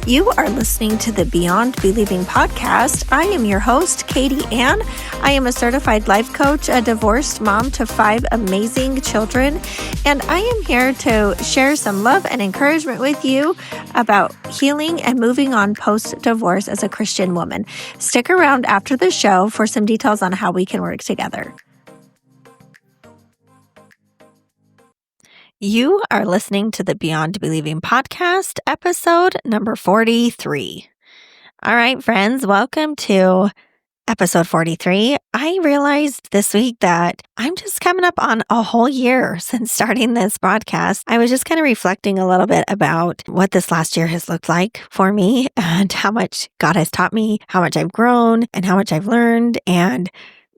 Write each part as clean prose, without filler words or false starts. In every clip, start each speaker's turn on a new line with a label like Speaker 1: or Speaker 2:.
Speaker 1: You are listening to the Beyond Believing podcast. I am your host, Katie Ann. I am a certified life coach, a divorced mom to 5 amazing children, and I am here to share some love and encouragement with you about healing and moving on post-divorce as a Christian woman. Stick around after the show for some details on how we can work together. You are listening to the Beyond Believing podcast, episode number 43. All right, friends, welcome to episode 43. I realized this week that I'm just coming up on a whole year since starting this podcast. I was just kind of reflecting a little bit about what this last year has looked like for me and how much God has taught me, how much I've grown and how much I've learned, and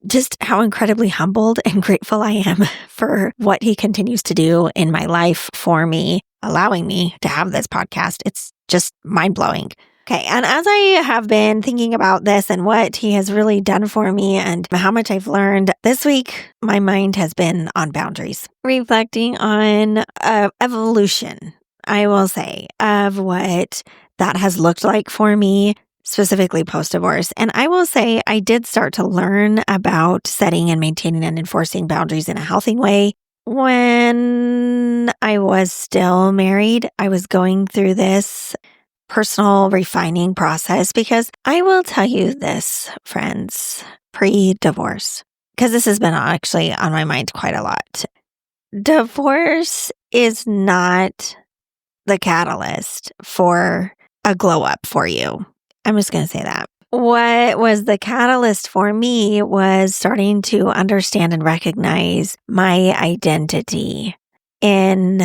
Speaker 1: just how incredibly humbled and grateful I am for what he continues to do in my life for me, allowing me to have this podcast. It's just mind-blowing. Okay, and as I have been thinking about this and what he has really done for me and how much I've learned, this week my mind has been on boundaries, reflecting on evolution, I will say, of what that has looked like for me, specifically post-divorce. And I will say I did start to learn about setting and maintaining and enforcing boundaries in a healthy way when I was still married. I was going through this personal refining process because I will tell you this, friends, pre-divorce, because this has been actually on my mind quite a lot. Divorce is not the catalyst for a glow up for you. I'm just going to say that. What was the catalyst for me was starting to understand and recognize my identity in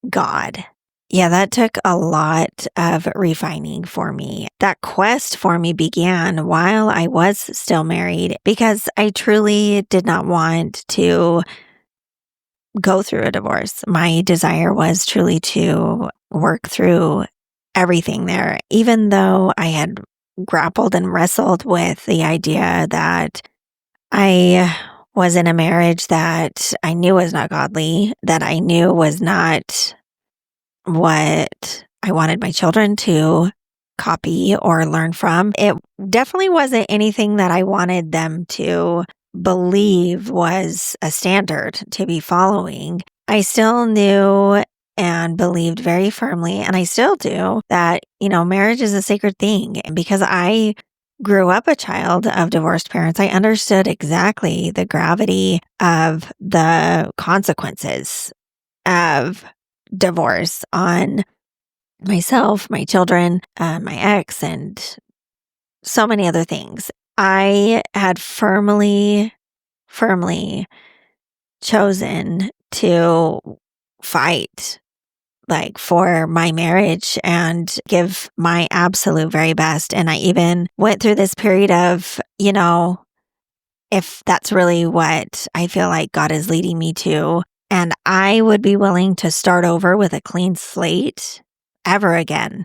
Speaker 1: God. Yeah, that took a lot of refining for me. That quest for me began while I was still married because I truly did not want to go through a divorce. My desire was truly to work through everything there, even though I had grappled and wrestled with the idea that I was in a marriage that I knew was not godly, that I knew was not what I wanted my children to copy or learn from. It definitely wasn't anything that I wanted them to believe was a standard to be following. I still knew and believed very firmly, and I still do, that, marriage is a sacred thing. And because I grew up a child of divorced parents, I understood exactly the gravity of the consequences of divorce on myself, my children, my ex, and so many other things. I had firmly chosen to fight for my marriage and give my absolute very best. And I even went through this period of, if that's really what I feel like God is leading me to, and I would be willing to start over with a clean slate ever again.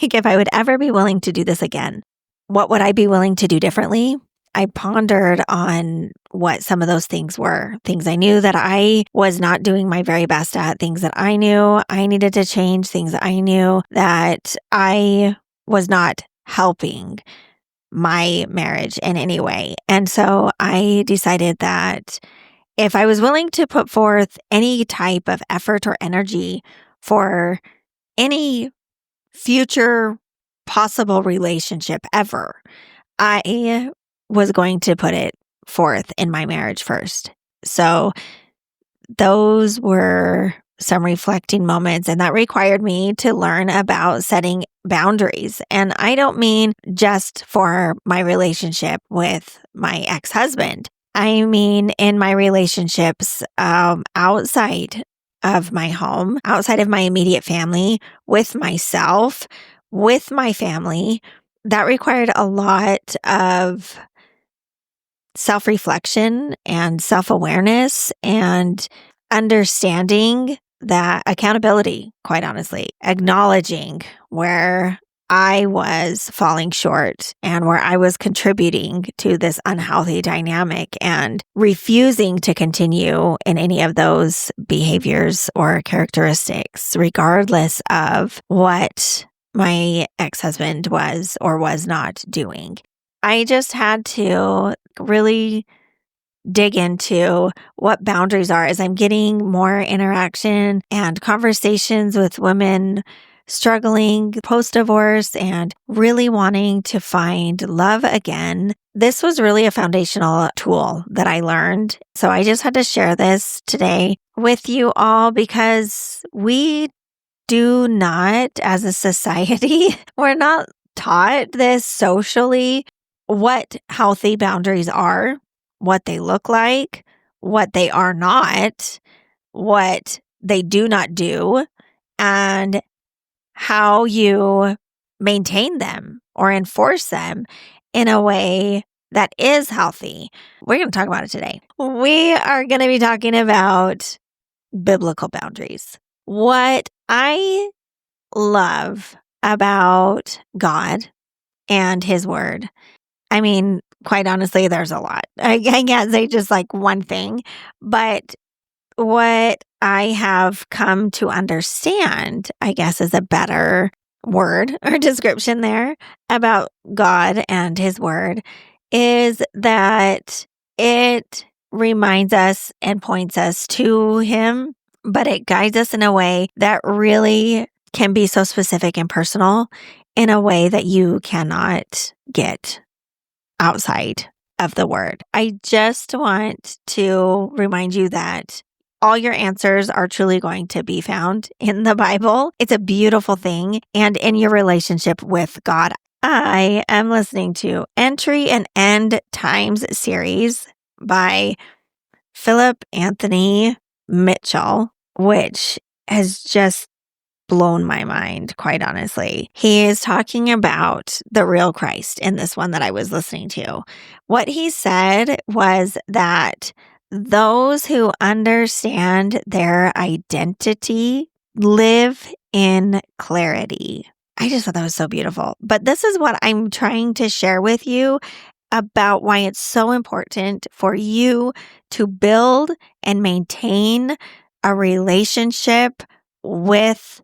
Speaker 1: If I would ever be willing to do this again, what would I be willing to do differently? I pondered on what some of those things were. Things I knew that I was not doing my very best at, things that I knew I needed to change, things that I knew that I was not helping my marriage in any way. And so I decided that if I was willing to put forth any type of effort or energy for any future possible relationship ever, I was going to put it forth in my marriage first. So those were some reflecting moments, and that required me to learn about setting boundaries. And I don't mean just for my relationship with my ex-husband. I mean in my relationships outside of my home, outside of my immediate family, with myself, with my family. That required a lot of self-reflection and self-awareness and understanding that accountability, quite honestly, acknowledging where I was falling short and where I was contributing to this unhealthy dynamic and refusing to continue in any of those behaviors or characteristics, regardless of what my ex-husband was or was not doing. I just had to really dig into what boundaries are as I'm getting more interaction and conversations with women struggling post-divorce and really wanting to find love again. This was really a foundational tool that I learned. So I just had to share this today with you all because we do not, as a society, we're not taught this socially, what healthy boundaries are, what they look like, what they are not, what they do not do, and how you maintain them or enforce them in a way that is healthy. We're going to talk about it today. We are going to be talking about biblical boundaries. What I love about God and His Word. I mean, quite honestly, there's a lot. I can't say just like one thing, but what I have come to understand, I guess is a better word or description there about God and His Word, is that it reminds us and points us to Him, but it guides us in a way that really can be so specific and personal in a way that you cannot get outside of the Word. I just want to remind you that all your answers are truly going to be found in the Bible. It's a beautiful thing, and in your relationship with God. I am listening to Entry and End Times series by Philip Anthony Mitchell, which has just blown my mind, quite honestly. He is talking about the real Christ in this one that I was listening to. What he said was that those who understand their identity live in clarity. I just thought that was so beautiful. But this is what I'm trying to share with you about why it's so important for you to build and maintain a relationship with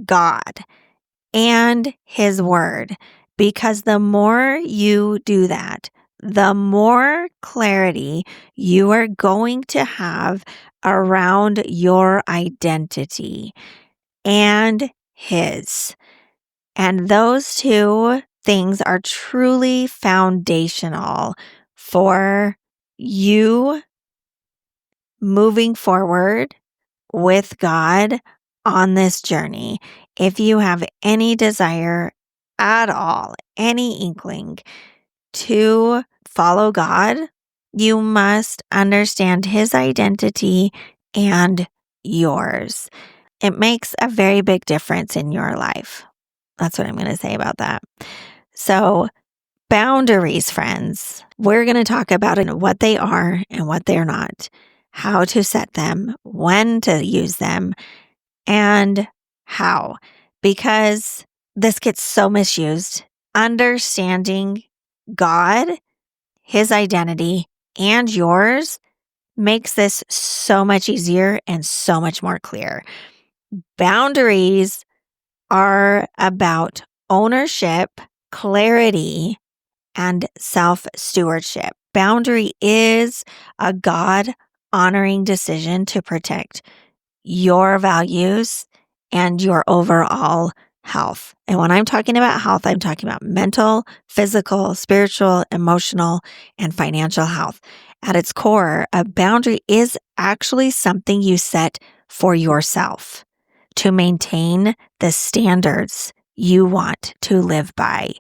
Speaker 1: God and His Word. Because the more you do that, the more clarity you are going to have around your identity and His. And those two things are truly foundational for you moving forward with God on this journey. If you have any desire at all, any inkling to follow God, you must understand His identity and yours. It makes a very big difference in your life. That's what I'm going to say about that. So, boundaries, friends. We're going to talk about what they are and what they're not, how to set them, when to use them, and how. Because this gets so misused. Understanding God, His identity, and yours makes this so much easier and so much more clear. Boundaries are about ownership, clarity, and self-stewardship. Boundary is a God-honoring decision to protect your values and your overall health. And when I'm talking about health, I'm talking about mental, physical, spiritual, emotional, and financial health. At its core, a boundary is actually something you set for yourself to maintain the standards you want to live by.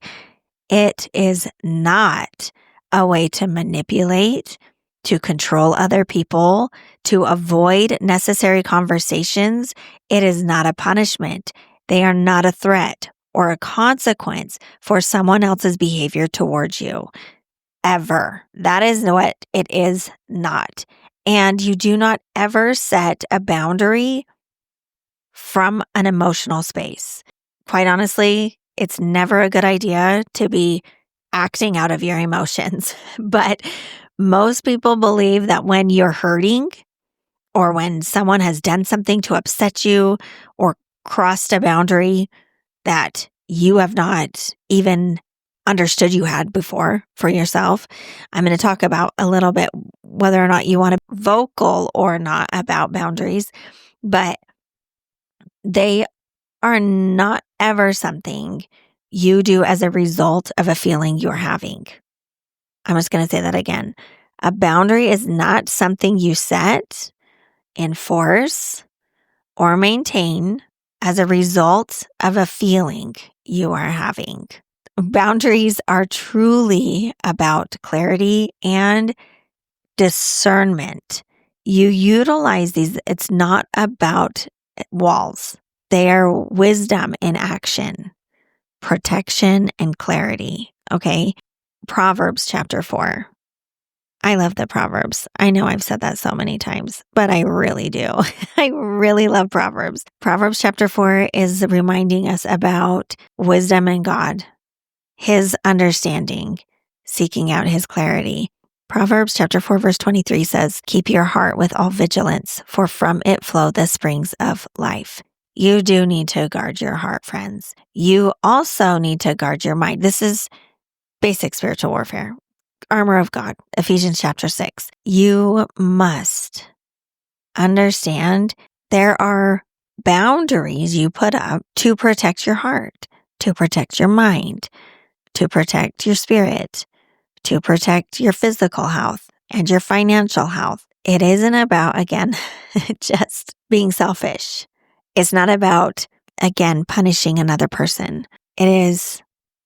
Speaker 1: It is not a way to manipulate, to control other people, to avoid necessary conversations. It is not a punishment. They are not a threat or a consequence for someone else's behavior towards you. Ever. That is what it is not. And you do not ever set a boundary from an emotional space. Quite honestly, it's never a good idea to be acting out of your emotions. But most people believe that when you're hurting or when someone has done something to upset you or crossed a boundary, that you have not even understood you had before for yourself. I'm going to talk about a little bit whether or not you want to be vocal or not about boundaries, but they are not ever something you do as a result of a feeling you're having. I'm just going to say that again. A boundary is not something you set, enforce, or maintain as a result of a feeling you are having. Boundaries are truly about clarity and discernment. You utilize these, it's not about walls. They are wisdom in action, protection, and clarity. Okay. Proverbs chapter 4. I love the Proverbs. I know I've said that so many times, but I really do. I really love Proverbs. Proverbs chapter 4 is reminding us about wisdom in God, His understanding, seeking out His clarity. Proverbs chapter 4 verse 23 says, "Keep your heart with all vigilance, for from it flow the springs of life." You do need to guard your heart, friends. You also need to guard your mind. This is basic spiritual warfare. Armor of God, Ephesians chapter 6. You must understand there are boundaries you put up to protect your heart, to protect your mind, to protect your spirit, to protect your physical health and your financial health. It isn't about, again, just being selfish. It's not about, again, punishing another person. It is,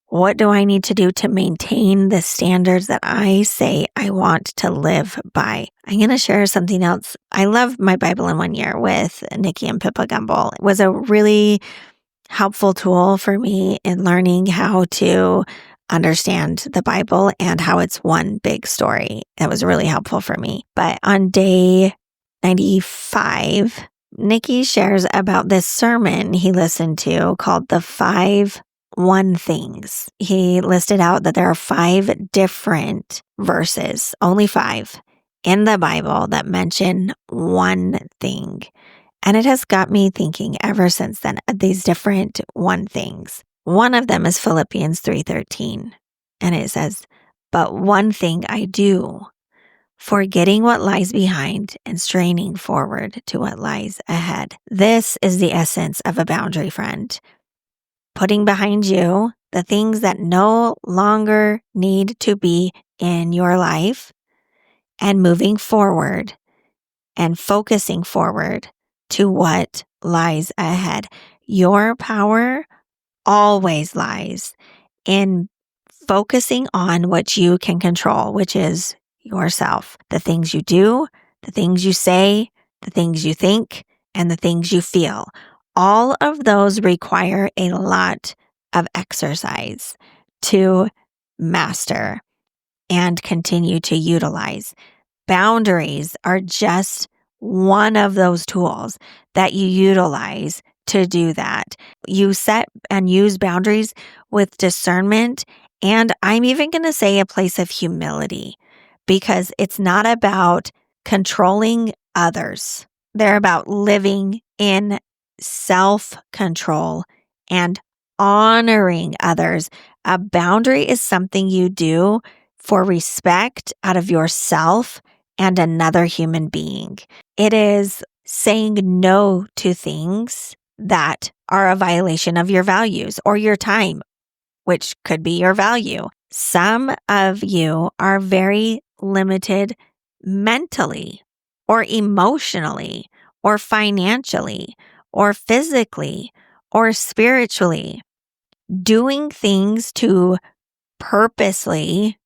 Speaker 1: what do I need to do to maintain the standards that I say I want to live by? I'm going to share something else. I love my Bible in 1 year with Nikki and Pippa Gumbel. It was a really helpful tool for me in learning how to understand the Bible and how it's one big story. That was really helpful for me. But on day 95, Nikki shares about this sermon he listened to called The 5 One Things. He listed out that there are 5 different verses, only 5, in the Bible that mention one thing. And it has got me thinking ever since then, these different one things. One of them is Philippians 3:13. And it says, "But one thing I do, forgetting what lies behind and straining forward to what lies ahead." This is the essence of a boundary, friend. Putting behind you the things that no longer need to be in your life and moving forward and focusing forward to what lies ahead. Your power always lies in focusing on what you can control, which is yourself. The things you do, the things you say, the things you think, and the things you feel. All of those require a lot of exercise to master and continue to utilize. Boundaries are just one of those tools that you utilize to do that. You set and use boundaries with discernment, and I'm even going to say a place of humility, because it's not about controlling others. They're about living in self-control and honoring others. A boundary is something you do for respect out of yourself and another human being. It is saying no to things that are a violation of your values or your time, which could be your value. Some of you are very limited mentally or emotionally or financially or physically or spiritually. Doing things to purposely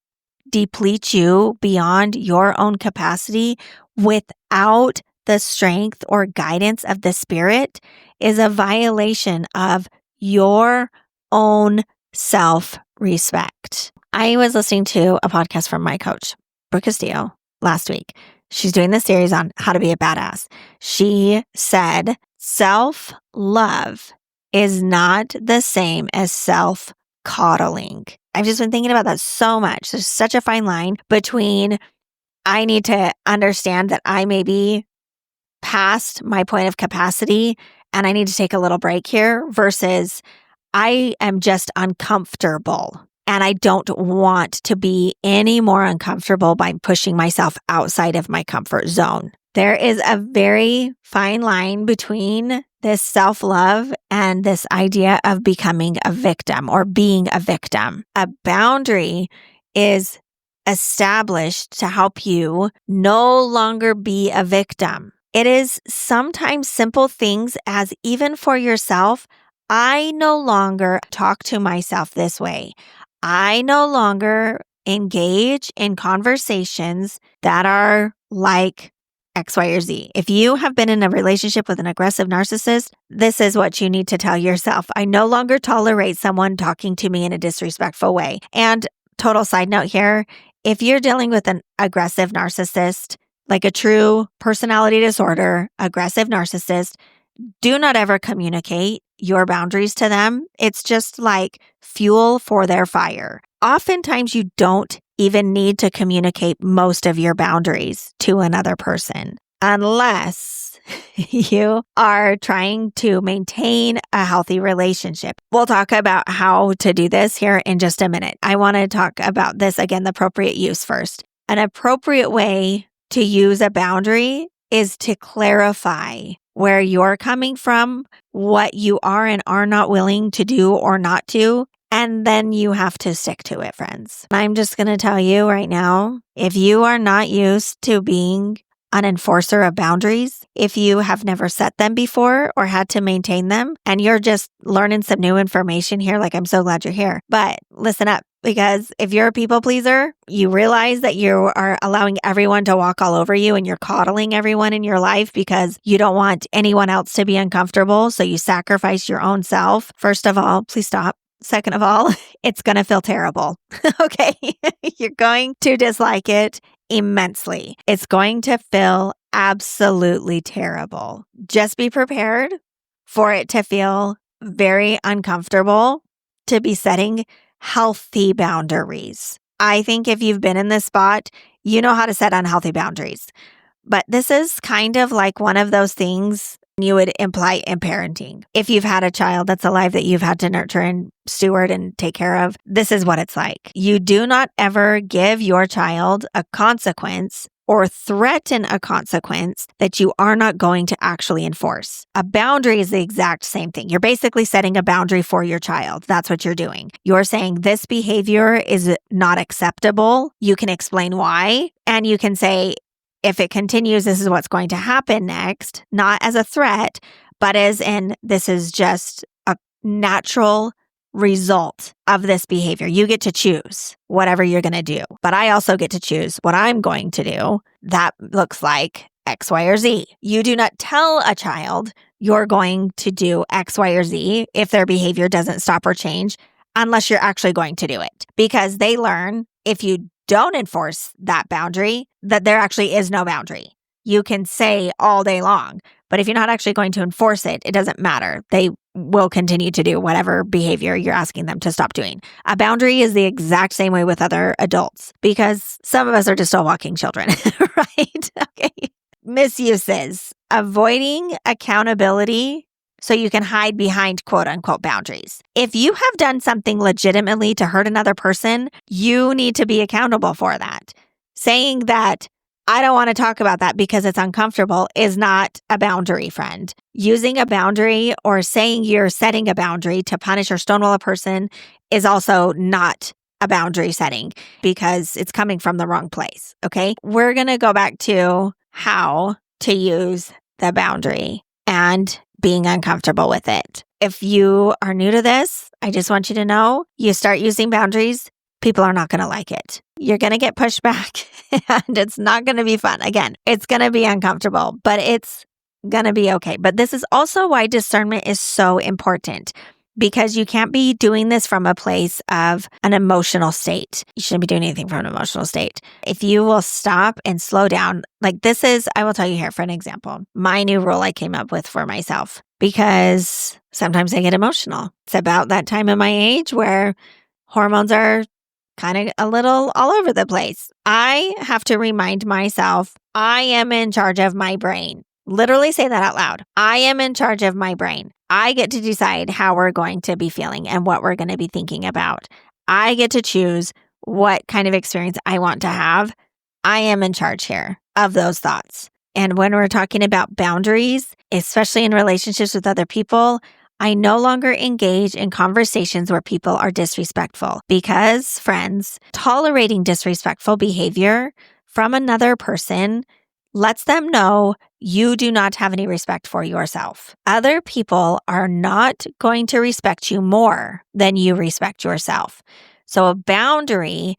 Speaker 1: deplete you beyond your own capacity without the strength or guidance of the Spirit is a violation of your own self-respect. I was listening to a podcast from my coach, Brooke Castillo, last week. She's doing this series on how to be a badass. She said, self-love is not the same as self-coddling. I've just been thinking about that so much. There's such a fine line between I need to understand that I may be past my point of capacity and I need to take a little break here versus I am just uncomfortable. And I don't want to be any more uncomfortable by pushing myself outside of my comfort zone. There is a very fine line between this self-love and this idea of becoming a victim or being a victim. A boundary is established to help you no longer be a victim. It is sometimes simple things as even for yourself, I no longer talk to myself this way. I no longer engage in conversations that are like X, Y, or Z. If you have been in a relationship with an aggressive narcissist, this is what you need to tell yourself. I no longer tolerate someone talking to me in a disrespectful way. And total side note here, if you're dealing with an aggressive narcissist, like a true personality disorder, aggressive narcissist, do not ever communicate your boundaries to them. It's just like fuel for their fire. Oftentimes, you don't even need to communicate most of your boundaries to another person unless you are trying to maintain a healthy relationship. We'll talk about how to do this here in just a minute. I want to talk about this again, the appropriate use first. An appropriate way to use a boundary is to clarify where you're coming from, what you are and are not willing to do or not do, and then you have to stick to it, friends. I'm just going to tell you right now, if you are not used to being an enforcer of boundaries, if you have never set them before or had to maintain them, and you're just learning some new information here, like I'm so glad you're here. But listen up, because if you're a people pleaser, you realize that you are allowing everyone to walk all over you and you're coddling everyone in your life because you don't want anyone else to be uncomfortable. So you sacrifice your own self. First of all, please stop. Second of all, it's going to feel terrible. Okay. You're going to dislike it immensely. It's going to feel absolutely terrible. Just be prepared for it to feel very uncomfortable to be setting healthy boundaries. I think if you've been in this spot, you know how to set unhealthy boundaries. But this is kind of like one of those things you would imply in parenting. If you've had a child that's alive that you've had to nurture and steward and take care of, this is what it's like. You do not ever give your child a consequence or threaten a consequence that you are not going to actually enforce. A boundary is the exact same thing. You're basically setting a boundary for your child. That's what you're doing. You're saying this behavior is not acceptable. You can explain why, and you can say, if it continues, this is what's going to happen next, not as a threat, but as in this is just a natural result of this behavior. You get to choose whatever you're going to do, but I also get to choose what I'm going to do. That looks like X, Y, or Z. You do not tell a child you're going to do X, Y, or Z if their behavior doesn't stop or change unless you're actually going to do it, because they learn if you don't enforce that boundary, that there actually is no boundary. You can say all day long, but if you're not actually going to enforce it, it doesn't matter. They will continue to do whatever behavior you're asking them to stop doing. A boundary is the exact same way with other adults, because some of us are just still walking children, right? Okay. Misuses, avoiding accountability so you can hide behind quote unquote boundaries. If you have done something legitimately to hurt another person, you need to be accountable for that. Saying that I don't want to talk about that because it's uncomfortable is not a boundary, friend. Using a boundary or saying you're setting a boundary to punish or stonewall a person is also not a boundary setting because it's coming from the wrong place. Okay. We're going to go back to how to use the boundary and being uncomfortable with it. If you are new to this, I just want you to know you start using boundaries, people are not going to like it. You're going to get pushed back and it's not going to be fun. Again, it's going to be uncomfortable, but it's going to be okay. But this is also why discernment is so important, because you can't be doing this from a place of an emotional state. You shouldn't be doing anything from an emotional state. If you will stop and slow down, like this is, I will tell you here for an example, my new rule I came up with for myself, because sometimes I get emotional. It's about that time in my age where hormones are kind of a little all over the place. I have to remind myself, I am in charge of my brain. Literally say that out loud. I am in charge of my brain. I get to decide how we're going to be feeling and what we're going to be thinking about. I get to choose what kind of experience I want to have. I am in charge here of those thoughts. And when we're talking about boundaries, especially in relationships with other people, I no longer engage in conversations where people are disrespectful because, friends, tolerating disrespectful behavior from another person lets them know you do not have any respect for yourself. Other people are not going to respect you more than you respect yourself. So a boundary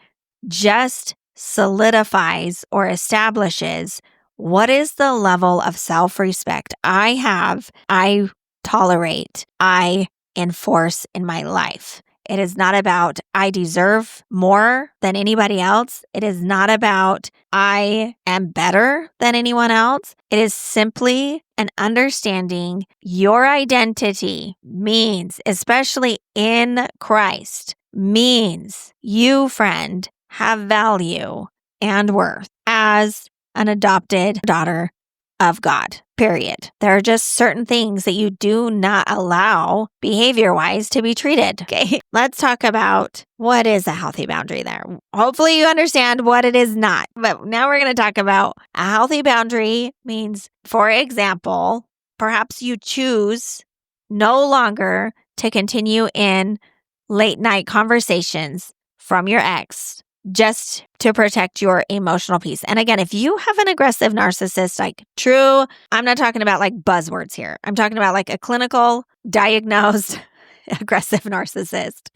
Speaker 1: just solidifies or establishes what is the level of self-respect I have, I tolerate, I enforce in my life. It is not about I deserve more than anybody else. It is not about I am better than anyone else. It is simply an understanding your identity means, especially in Christ, means you, friend, have value and worth as an adopted daughter of God, period. There are just certain things that you do not allow behavior-wise to be treated. Okay, let's talk about what is a healthy boundary there. Hopefully you understand what it is not. But now we're going to talk about a healthy boundary means, for example, perhaps you choose no longer to continue in late night conversations from your ex just to protect your emotional peace. And again, if you have an aggressive narcissist, like true, I'm not talking about like buzzwords here. I'm talking about like a clinical diagnosed aggressive narcissist.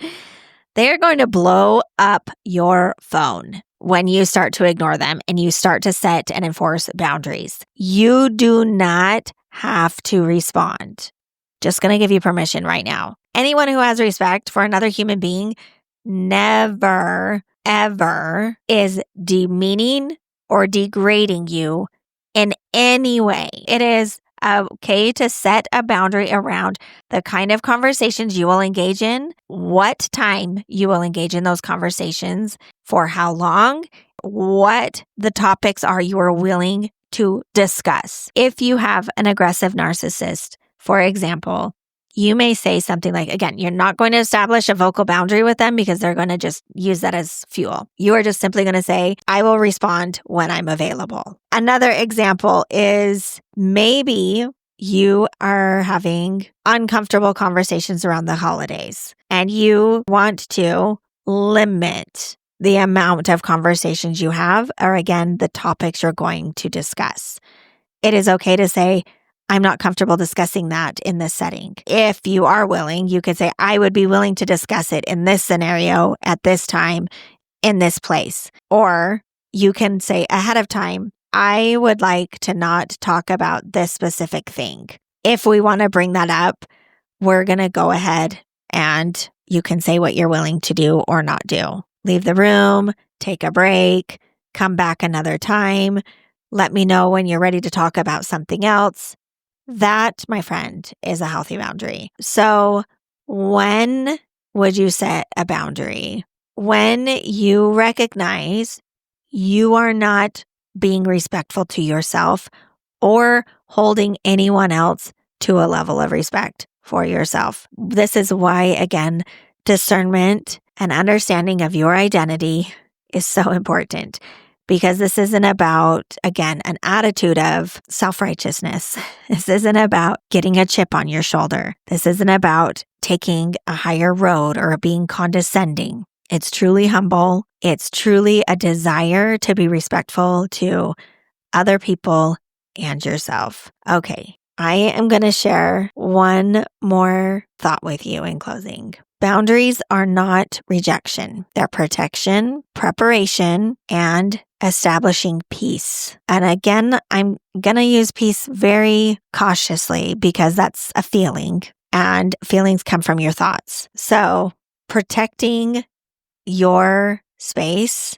Speaker 1: They're going to blow up your phone when you start to ignore them and you start to set and enforce boundaries. You do not have to respond. Just going to give you permission right now. Anyone who has respect for another human being never, ever is demeaning or degrading you in any way. It is okay to set a boundary around the kind of conversations you will engage in, what time you will engage in those conversations, for how long, what the topics are you are willing to discuss. If you have an aggressive narcissist, for example, you may say something like, again, you're not going to establish a vocal boundary with them because they're going to just use that as fuel. You are just simply going to say, I will respond when I'm available. Another example is maybe you are having uncomfortable conversations around the holidays and you want to limit the amount of conversations you have, or again, the topics you're going to discuss. It is okay to say, I'm not comfortable discussing that in this setting. If you are willing, you could say, I would be willing to discuss it in this scenario at this time in this place. Or you can say ahead of time, I would like to not talk about this specific thing. If we want to bring that up, we're going to go ahead and you can say what you're willing to do or not do. Leave the room, take a break, come back another time. Let me know when you're ready to talk about something else. That, my friend, is a healthy boundary. So when would you set a boundary? When you recognize you are not being respectful to yourself or holding anyone else to a level of respect for yourself. This is why, again, discernment and understanding of your identity is so important. Because this isn't about, again, an attitude of self-righteousness. This isn't about getting a chip on your shoulder. This isn't about taking a higher road or being condescending. It's truly humble. It's truly a desire to be respectful to other people and yourself. Okay, I am going to share one more thought with you in closing. Boundaries are not rejection. They're protection, preparation, and establishing peace. And again, I'm going to use peace very cautiously because that's a feeling and feelings come from your thoughts. So protecting your space,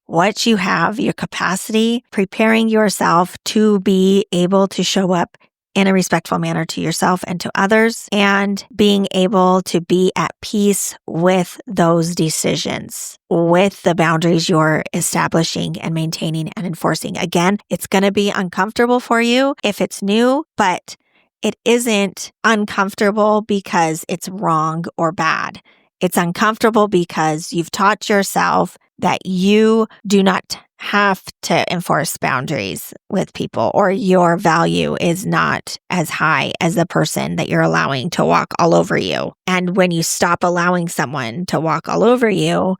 Speaker 1: what you have, your capacity, preparing yourself to be able to show up in a respectful manner to yourself and to others, and being able to be at peace with those decisions, with the boundaries you're establishing and maintaining and enforcing. Again, it's going to be uncomfortable for you if it's new, but it isn't uncomfortable because it's wrong or bad. It's uncomfortable because you've taught yourself that you do not have to enforce boundaries with people, or your value is not as high as the person that you're allowing to walk all over you. And when you stop allowing someone to walk all over you,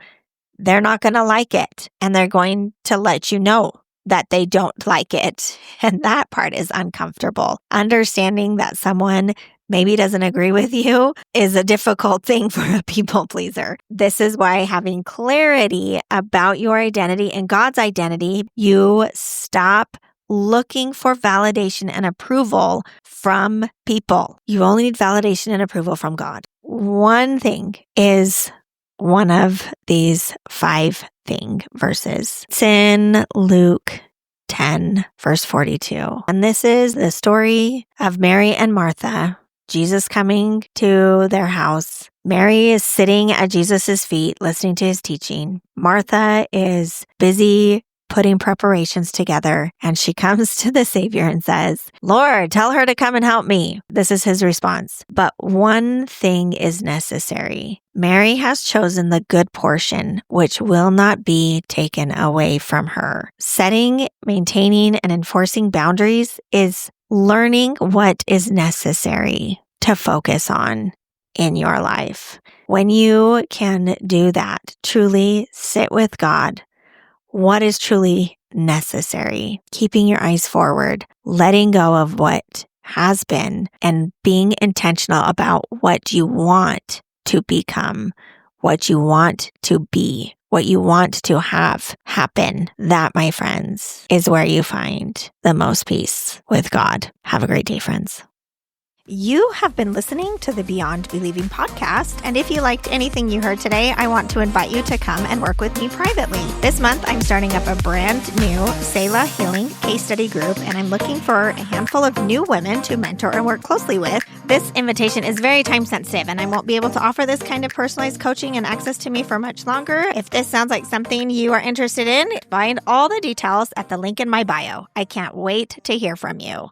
Speaker 1: they're not going to like it, and they're going to let you know that they don't like it. And that part is uncomfortable. Understanding that someone maybe doesn't agree with you is a difficult thing for a people pleaser. This is why having clarity about your identity and God's identity, you stop looking for validation and approval from people. You only need validation and approval from God. One thing is one of these 5 verses. It's in Luke 10, verse 42. And this is the story of Mary and Martha, Jesus coming to their house. Mary is sitting at Jesus' feet, listening to his teaching. Martha is busy putting preparations together, and she comes to the Savior and says, "Lord, tell her to come and help me." This is his response. But one thing is necessary. Mary has chosen the good portion, which will not be taken away from her. Setting, maintaining, and enforcing boundaries is learning what is necessary to focus on in your life. When you can do that, truly sit with God, what is truly necessary, keeping your eyes forward, letting go of what has been, and being intentional about what you want to become, what you want to be, what you want to have happen. That, my friends, is where you find the most peace with God. Have a great day, friends. You have been listening to the Beyond Believing podcast, and if you liked anything you heard today, I want to invite you to come and work with me privately. This month, I'm starting up a brand new Selah Healing case study group, and I'm looking for a handful of new women to mentor and work closely with. This invitation is very time sensitive, and I won't be able to offer this kind of personalized coaching and access to me for much longer. If this sounds like something you are interested in, find all the details at the link in my bio. I can't wait to hear from you.